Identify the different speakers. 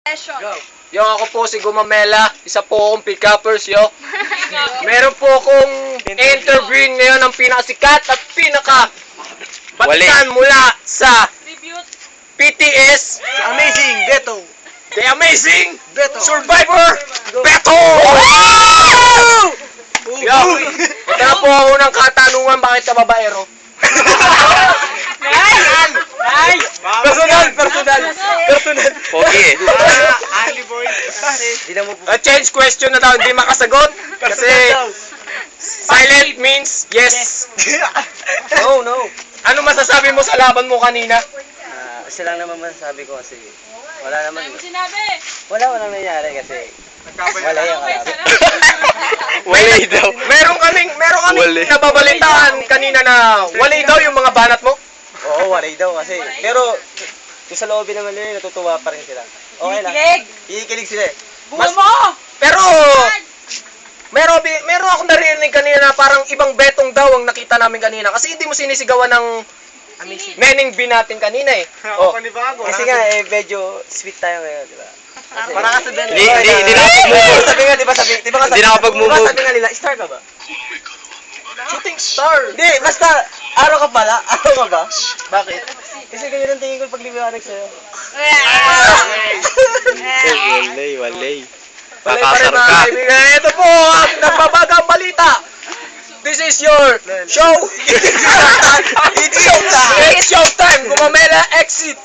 Speaker 1: Go.
Speaker 2: Yo, ako po si Gumamela. Isa po akong pick-uppers, yo. Meron po akong interview ngayon ng pinakasikat at batikan mula sa PTS.
Speaker 1: Amazing, Beto.
Speaker 2: The Amazing
Speaker 1: Beto.
Speaker 2: Survivor Beto! Yo, ito na po ang unang katanungan, bakit ka babaero?
Speaker 1: Nice!
Speaker 2: Personal.
Speaker 3: Pogi eh.
Speaker 1: Ali boy.
Speaker 2: Change question na daw, hindi makasagot. Kasi silent means yes.
Speaker 3: No.
Speaker 2: Ano masasabi mo sa laban mo kanina?
Speaker 3: Isa lang naman masasabi ko kasi wala naman.
Speaker 4: Sinabi!
Speaker 3: Walang nangyari kasi wala yung kalaban.
Speaker 2: Wala daw. Meron kaming nababalitaan kanina na wala daw yung mga banat mo.
Speaker 3: Oo, wala daw kasi. Pero yung sa loob naman nila, natutuwa pa rin sila. Okay lang. Iikilig sila eh.
Speaker 4: Bunga mo!
Speaker 2: Pero meron akong narinig kanina na parang ibang betong daw ang nakita namin kanina kasi hindi mo sinisigawan ng Mening B natin kanina eh.
Speaker 1: Oh, panibago.
Speaker 3: Kasi nga medyo sweet tayo ngayon, di ba?
Speaker 1: Para ka sa Ben.
Speaker 3: Hindi nakapag-move. Sabi nga, di ba Hindi nakapag-move. Sabi nga nila, star ka ba?
Speaker 2: Shooting star.
Speaker 3: Hindi, basta araw ka pala. Araw ka ba?
Speaker 2: Bakit?
Speaker 3: Kasi ganyan ang tingin ko pag liwanag sa'yo.
Speaker 2: Walay
Speaker 3: Walay.
Speaker 2: pa rin mga kaibigan. Ito po ang nagbabagang balita. This is your show. It's showtime. Gumamela exit.